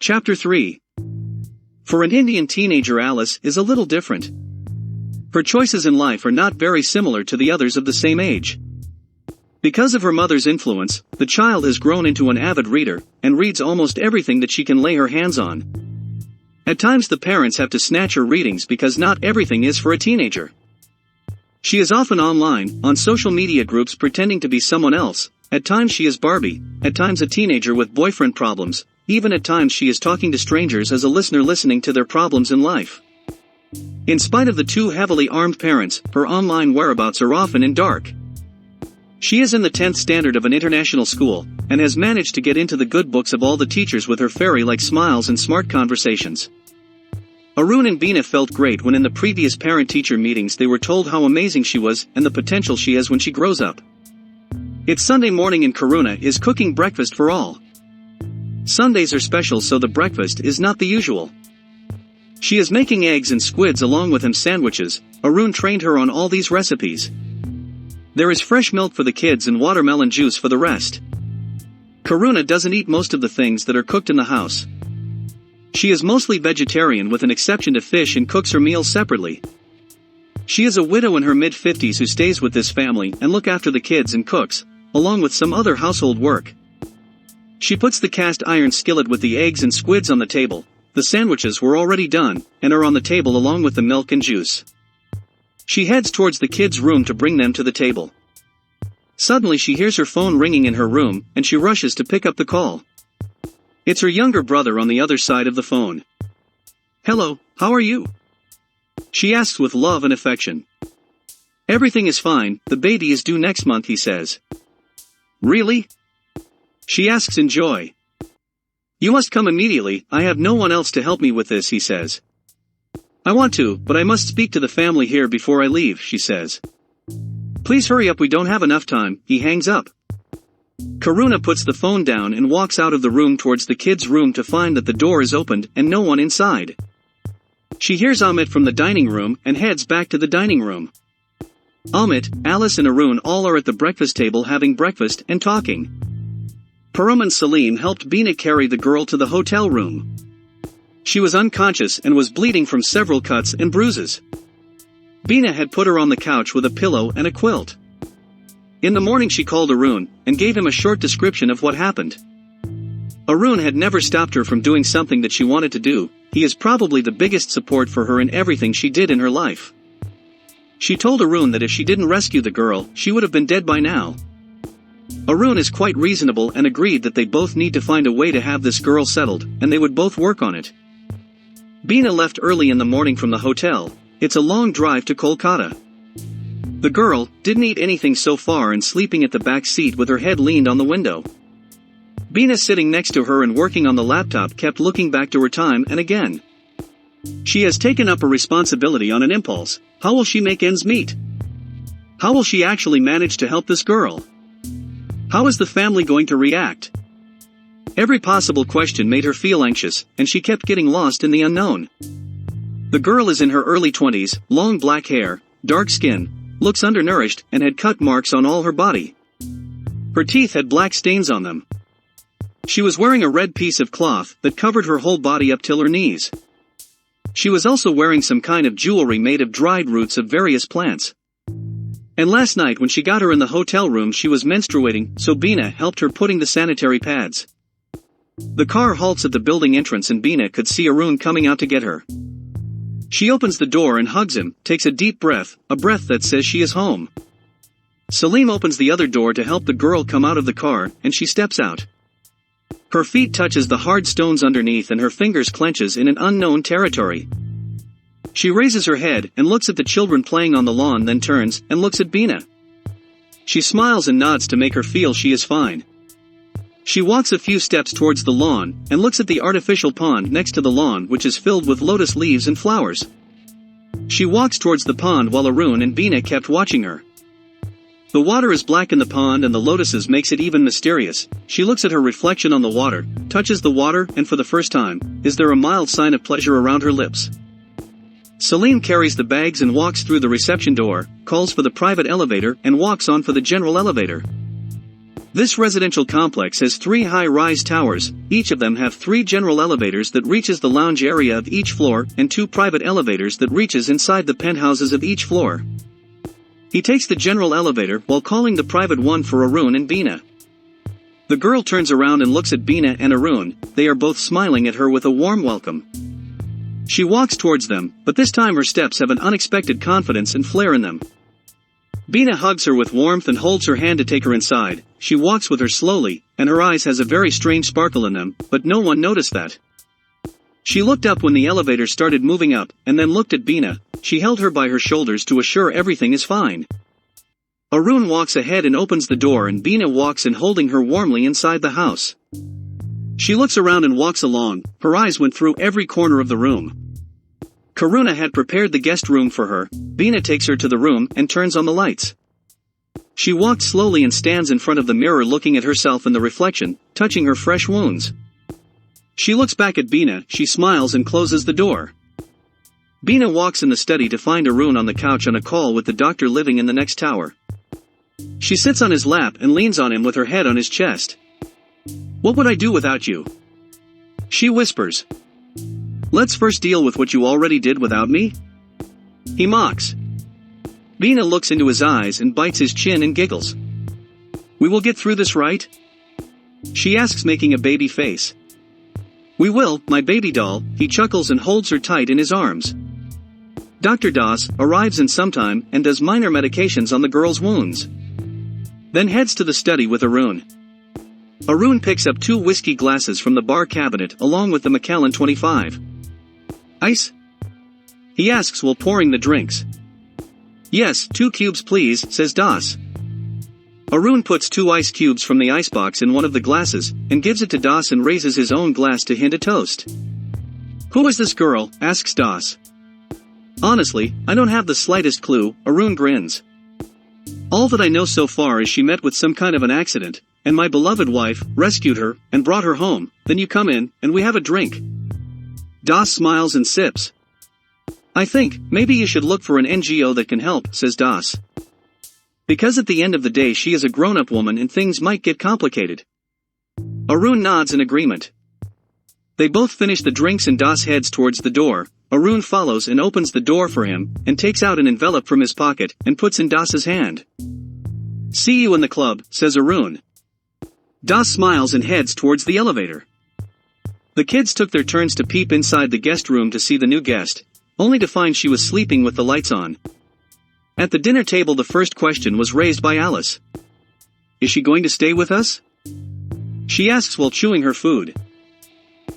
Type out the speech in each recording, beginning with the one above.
Chapter 3. For an Indian teenager, Alice is a little different. Her choices in life are not very similar to the others of the same age. Because of her mother's influence, the child has grown into an avid reader, and reads almost everything that she can lay her hands on. At times the parents have to snatch her readings because not everything is for a teenager. She is often online, on social media groups pretending to be someone else. At times she is Barbie, at times a teenager with boyfriend problems, even at times she is talking to strangers as a listener listening to their problems in life. In spite of the two heavily armed parents, her online whereabouts are often in dark. She is in the 10th standard of an international school, and has managed to get into the good books of all the teachers with her fairy-like smiles and smart conversations. Arun and Beena felt great when in the previous parent-teacher meetings they were told how amazing she was and the potential she has when she grows up. It's Sunday morning and Karuna is cooking breakfast for all. Sundays are special, so the breakfast is not the usual. She is making eggs and squids along with ham sandwiches. Arun trained her on all these recipes. There is fresh milk for the kids and watermelon juice for the rest. Karuna doesn't eat most of the things that are cooked in the house. She is mostly vegetarian with an exception to fish and cooks her meals separately. She is a widow in her mid-50s who stays with this family and look after the kids and cooks, along with some other household work. She puts the cast iron skillet with the eggs and squids on the table. The sandwiches were already done, and are on the table along with the milk and juice. She heads towards the kids' room to bring them to the table. Suddenly she hears her phone ringing in her room, and she rushes to pick up the call. It's her younger brother on the other side of the phone. "Hello, how are you?" she asks with love and affection. "Everything is fine, the baby is due next month," he says. "Really?" she asks in joy. "You must come immediately, I have no one else to help me with this," he says. "I want to, but I must speak to the family here before I leave," she says. "Please hurry up, we don't have enough time." He hangs up. Karuna puts the phone down and walks out of the room towards the kids' room to find that the door is opened and no one inside. She hears Amit from the dining room and heads back to the dining room. Amit, Alice and Arun all are at the breakfast table having breakfast and talking. Param and Salim helped Beena carry the girl to the hotel room. She was unconscious and was bleeding from several cuts and bruises. Beena had put her on the couch with a pillow and a quilt. In the morning she called Arun, and gave him a short description of what happened. Arun had never stopped her from doing something that she wanted to do. He is probably the biggest support for her in everything she did in her life. She told Arun that if she didn't rescue the girl, she would have been dead by now. Arun is quite reasonable and agreed that they both need to find a way to have this girl settled, and they would both work on it. Beena left early in the morning from the hotel. It's a long drive to Kolkata. The girl didn't eat anything so far and sleeping at the back seat with her head leaned on the window. Beena sitting next to her and working on the laptop kept looking back to her time and again. She has taken up a responsibility on an impulse. How will she make ends meet? How will she actually manage to help this girl? How is the family going to react? Every possible question made her feel anxious, and she kept getting lost in the unknown. The girl is in her early 20s, long black hair, dark skin, looks undernourished, and had cut marks on all her body. Her teeth had black stains on them. She was wearing a red piece of cloth that covered her whole body up till her knees. She was also wearing some kind of jewelry made of dried roots of various plants. And last night when she got her in the hotel room she was menstruating, so Beena helped her putting the sanitary pads. The car halts at the building entrance and Beena could see Arun coming out to get her. She opens the door and hugs him, takes a deep breath, a breath that says she is home. Salim opens the other door to help the girl come out of the car, and she steps out. Her feet touches the hard stones underneath and her fingers clenches in an unknown territory. She raises her head and looks at the children playing on the lawn, then turns and looks at Beena. She smiles and nods to make her feel she is fine. She walks a few steps towards the lawn and looks at the artificial pond next to the lawn, which is filled with lotus leaves and flowers. She walks towards the pond while Arun and Beena kept watching her. The water is black in the pond and the lotuses makes it even mysterious. She looks at her reflection on the water, touches the water, and for the first time, is there a mild sign of pleasure around her lips. Salim carries the bags and walks through the reception door, calls for the private elevator and walks on for the general elevator. This residential complex has 3 high-rise towers, each of them have 3 general elevators that reaches the lounge area of each floor and 2 private elevators that reaches inside the penthouses of each floor. He takes the general elevator while calling the private one for Arun and Beena. The girl turns around and looks at Beena and Arun. They are both smiling at her with a warm welcome. She walks towards them, but this time her steps have an unexpected confidence and flair in them. Beena hugs her with warmth and holds her hand to take her inside. She walks with her slowly, and her eyes has a very strange sparkle in them, but no one noticed that. She looked up when the elevator started moving up, and then looked at Beena. She held her by her shoulders to assure everything is fine. Arun walks ahead and opens the door, and Beena walks in holding her warmly inside the house. She looks around and walks along. Her eyes went through every corner of the room. Karuna had prepared the guest room for her. Beena takes her to the room and turns on the lights. She walked slowly and stands in front of the mirror looking at herself in the reflection, touching her fresh wounds. She looks back at Beena, she smiles and closes the door. Beena walks in the study to find Arun on the couch on a call with the doctor living in the next tower. She sits on his lap and leans on him with her head on his chest. "What would I do without you?" she whispers. "Let's first deal with what you already did without me?" he mocks. Beena looks into his eyes and bites his chin and giggles. "We will get through this, right?" she asks, making a baby face. "We will, my baby doll," he chuckles and holds her tight in his arms. Dr. Das arrives in some time and does minor medications on the girl's wounds. Then heads to the study with Arun. Arun picks up 2 whiskey glasses from the bar cabinet along with the Macallan 25. "Ice?" he asks while pouring the drinks. "Yes, 2 cubes please," says Das. Arun puts 2 ice cubes from the icebox in one of the glasses, and gives it to Das and raises his own glass to hint a toast. "Who is this girl?" asks Das. "Honestly, I don't have the slightest clue," Arun grins. "All that I know so far is she met with some kind of an accident, and my beloved wife rescued her and brought her home. Then you come in, and we have a drink." Das smiles and sips. "I think, maybe you should look for an NGO that can help," says Das. "Because at the end of the day she is a grown-up woman and things might get complicated." Arun nods in agreement. They both finish the drinks and Das heads towards the door. Arun follows and opens the door for him, and takes out an envelope from his pocket, and puts in Das's hand. "See you in the club," says Arun. Das smiles and heads towards the elevator. The kids took their turns to peep inside the guest room to see the new guest, only to find she was sleeping with the lights on. At the dinner table the first question was raised by Alice. "Is she going to stay with us?" she asks while chewing her food.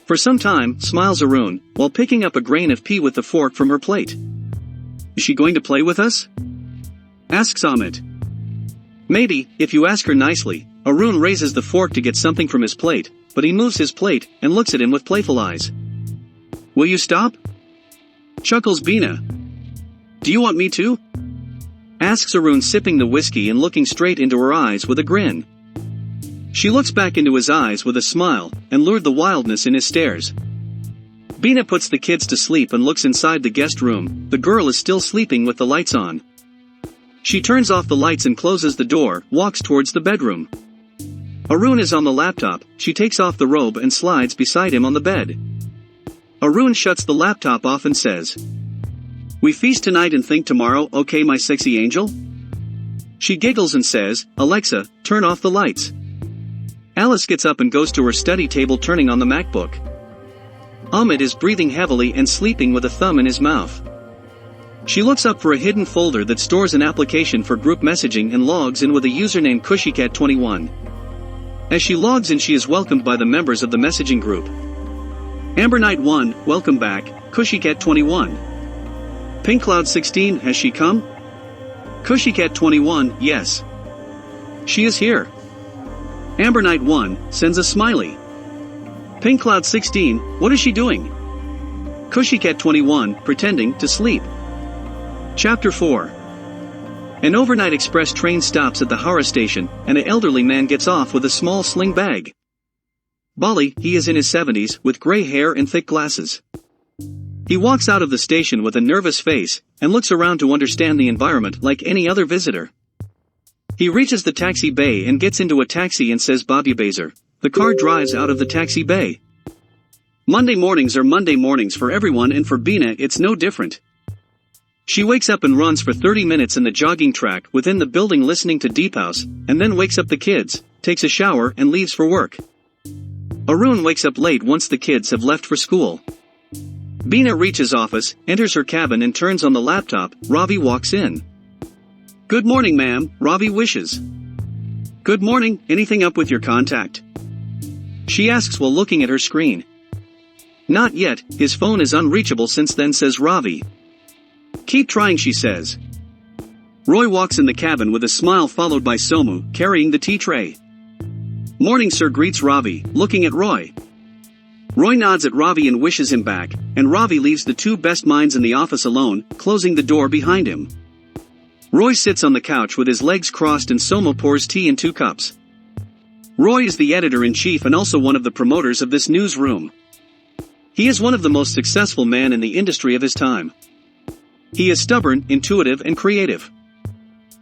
"For some time," smiles Arun, while picking up a grain of pea with the fork from her plate. "Is she going to play with us?" asks Amit. "Maybe, if you ask her nicely." Arun raises the fork to get something from his plate, but he moves his plate, and looks at him with playful eyes. "Will you stop?" chuckles Beena. "Do you want me to?" asks Arun, sipping the whiskey and looking straight into her eyes with a grin. She looks back into his eyes with a smile, and lured the wildness in his stares. Beena puts the kids to sleep and looks inside the guest room. The girl is still sleeping with the lights on. She turns off the lights and closes the door, walks towards the bedroom. Arun is on the laptop. She takes off the robe and slides beside him on the bed. Arun shuts the laptop off and says, "We feast tonight and think tomorrow, okay my sexy angel?" She giggles and says, "Alexa, turn off the lights." Alice gets up and goes to her study table, turning on the MacBook. Amit is breathing heavily and sleeping with a thumb in his mouth. She looks up for a hidden folder that stores an application for group messaging and logs in with a username Cushycat21. As she logs in she is welcomed by the members of the messaging group. Amber Knight 1, welcome back, Cushycat21. Pink Cloud 16, has she come? Cushycat21, yes. She is here. Amber Knight 1, sends a smiley. Pink Cloud 16, what is she doing? Cushycat21, pretending to sleep. Chapter 4. An overnight express train stops at the Howrah station, and an elderly man gets off with a small sling bag. Bali, he is in his 70s, with gray hair and thick glasses. He walks out of the station with a nervous face, and looks around to understand the environment like any other visitor. He reaches the taxi bay and gets into a taxi and says Bobby Baser. The car drives out of the taxi bay. Monday mornings are Monday mornings for everyone, and for Bina it's no different. She wakes up and runs for 30 minutes in the jogging track within the building listening to Deep House, and then wakes up the kids, takes a shower and leaves for work. Arun wakes up late once the kids have left for school. Bina reaches office, enters her cabin and turns on the laptop. Ravi walks in. Good morning, ma'am, Ravi wishes. Good morning, anything up with your contact? She asks while looking at her screen. Not yet, his phone is unreachable since then, says Ravi. Keep trying, she says. Roy walks in the cabin with a smile followed by Somu, carrying the tea tray. Morning, sir, greets Ravi, looking at Roy. Roy nods at Ravi and wishes him back, and Ravi leaves the two best minds in the office alone, closing the door behind him. Roy sits on the couch with his legs crossed and Somu pours tea in 2 cups. Roy is the editor-in-chief and also one of the promoters of this newsroom. He is one of the most successful men in the industry of his time. He is stubborn, intuitive and creative.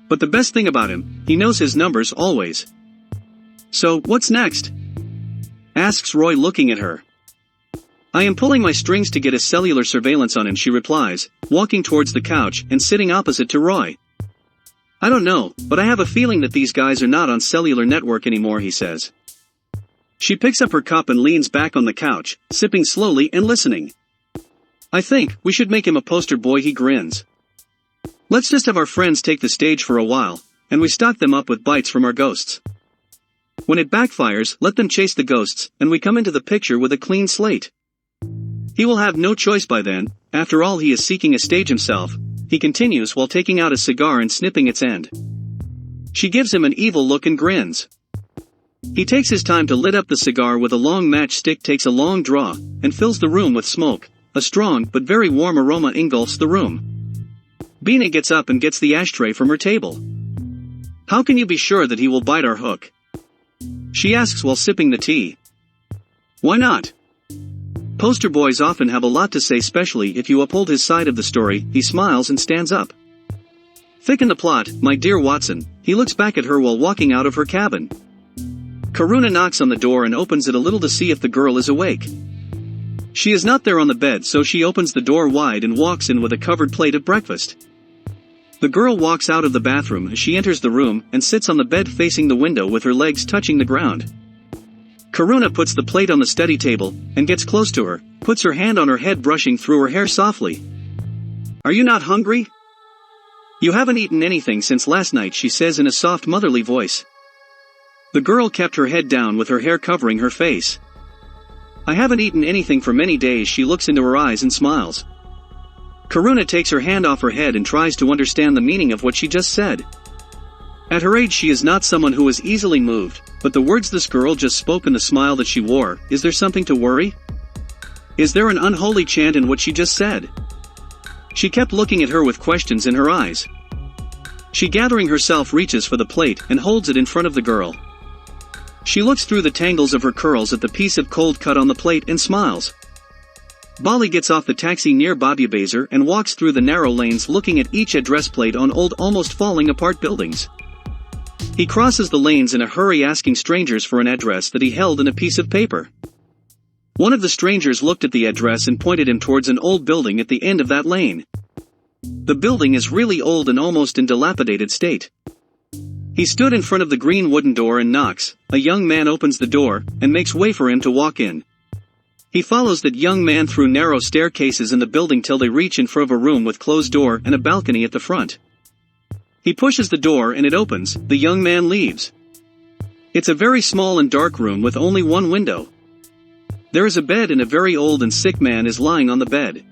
But the best thing about him, he knows his numbers always. So, what's next? Asks Roy looking at her. I am pulling my strings to get a cellular surveillance on him, she replies, walking towards the couch and sitting opposite to Roy. I don't know, but I have a feeling that these guys are not on cellular network anymore, he says. She picks up her cup and leans back on the couch, sipping slowly and listening. I think we should make him a poster boy, he grins. Let's just have our friends take the stage for a while, and we stock them up with bites from our ghosts. When it backfires, let them chase the ghosts, and we come into the picture with a clean slate. He will have no choice by then, after all he is seeking a stage himself, he continues while taking out a cigar and snipping its end. She gives him an evil look and grins. He takes his time to lit up the cigar with a long matchstick, takes a long draw, and fills the room with smoke. A strong but very warm aroma engulfs the room. Bina gets up and gets the ashtray from her table. How can you be sure that he will bite our hook? She asks while sipping the tea. Why not? Poster boys often have a lot to say, especially if you uphold his side of the story. He smiles and stands up. Thicken the plot, my dear Watson. He looks back at her while walking out of her cabin. Karuna knocks on the door and opens it a little to see if the girl is awake. She is not there on the bed, so she opens the door wide and walks in with a covered plate of breakfast. The girl walks out of the bathroom as she enters the room and sits on the bed facing the window with her legs touching the ground. Karuna puts the plate on the study table and gets close to her, puts her hand on her head, brushing through her hair softly. Are you not hungry? You haven't eaten anything since last night, she says in a soft motherly voice. The girl kept her head down with her hair covering her face. I haven't eaten anything for many days. She looks into her eyes and smiles. Karuna takes her hand off her head and tries to understand the meaning of what she just said. At her age she is not someone who is easily moved, but the words this girl just spoke and the smile that she wore, is there something to worry? Is there an unholy chant in what she just said? She kept looking at her with questions in her eyes. She, gathering herself, reaches for the plate and holds it in front of the girl. She looks through the tangles of her curls at the piece of cold cut on the plate and smiles. Bali gets off the taxi near Bobby Baser and walks through the narrow lanes looking at each address plate on old, almost falling apart buildings. He crosses the lanes in a hurry, asking strangers for an address that he held in a piece of paper. One of the strangers looked at the address and pointed him towards an old building at the end of that lane. The building is really old and almost in dilapidated state. He stood in front of the green wooden door and knocks. A young man opens the door and makes way for him to walk in. He follows that young man through narrow staircases in the building till they reach in front of a room with closed door and a balcony at the front. He pushes the door and it opens. The young man leaves. It's a very small and dark room with only one window. There is a bed and a very old and sick man is lying on the bed.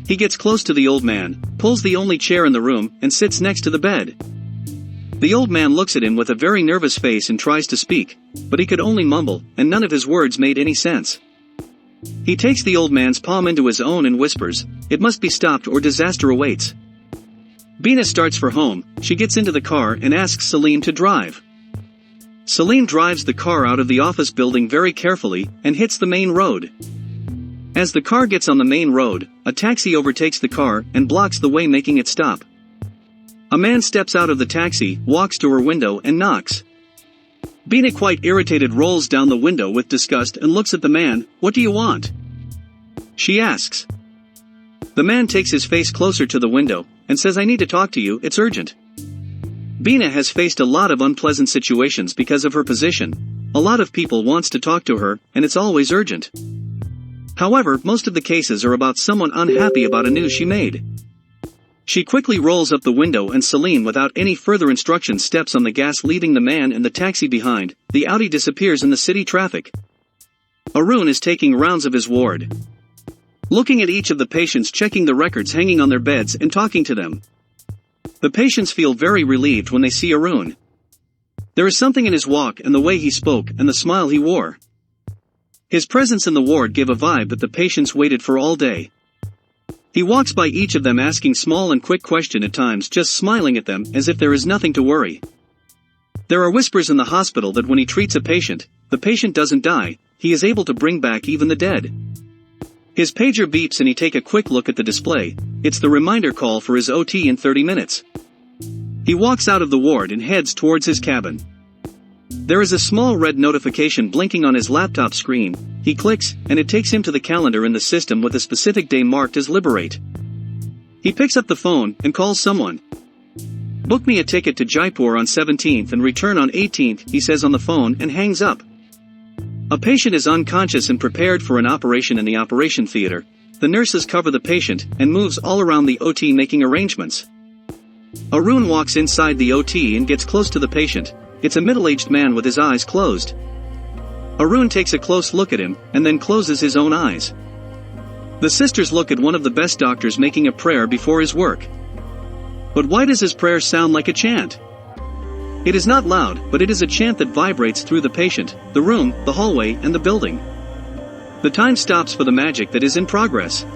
He gets close to the old man, pulls the only chair in the room, and sits next to the bed. The old man looks at him with a very nervous face and tries to speak, but he could only mumble, and none of his words made any sense. He takes the old man's palm into his own and whispers, "It must be stopped or disaster awaits." Bina starts for home. She gets into the car and asks Celine to drive. Celine drives the car out of the office building very carefully and hits the main road. As the car gets on the main road, a taxi overtakes the car and blocks the way, making it stop. A man steps out of the taxi, walks to her window and knocks. Bina, quite irritated, rolls down the window with disgust and looks at the man. "What do you want?" she asks. The man takes his face closer to the window and says, "I need to talk to you, it's urgent." Bina has faced a lot of unpleasant situations because of her position. A lot of people wants to talk to her, and it's always urgent. However, most of the cases are about someone unhappy about a news she made. She quickly rolls up the window and Celine, without any further instructions, steps on the gas, leaving the man and the taxi behind. The Audi disappears in the city traffic. Arun is taking rounds of his ward, looking at each of the patients, checking the records hanging on their beds and talking to them. The patients feel very relieved when they see Arun. There is something in his walk and the way he spoke and the smile he wore. His presence in the ward gave a vibe that the patients waited for all day. He walks by each of them, asking small and quick questions, at times just smiling at them as if there is nothing to worry. There are whispers in the hospital that when he treats a patient, the patient doesn't die, he is able to bring back even the dead. His pager beeps and he takes a quick look at the display. It's the reminder call for his OT in 30 minutes. He walks out of the ward and heads towards his cabin. There is a small red notification blinking on his laptop screen. He clicks, and it takes him to the calendar in the system with a specific day marked as Liberate. He picks up the phone and calls someone. "Book me a ticket to Jaipur on 17th and return on 18th, he says on the phone and hangs up. A patient is unconscious and prepared for an operation in the operation theater. The nurses cover the patient and moves all around the OT making arrangements. Arun walks inside the OT and gets close to the patient. It's a middle-aged man with his eyes closed. Arun takes a close look at him, and then closes his own eyes. The sisters look at one of the best doctors making a prayer before his work. But why does his prayer sound like a chant? It is not loud, but it is a chant that vibrates through the patient, the room, the hallway, and the building. The time stops for the magic that is in progress.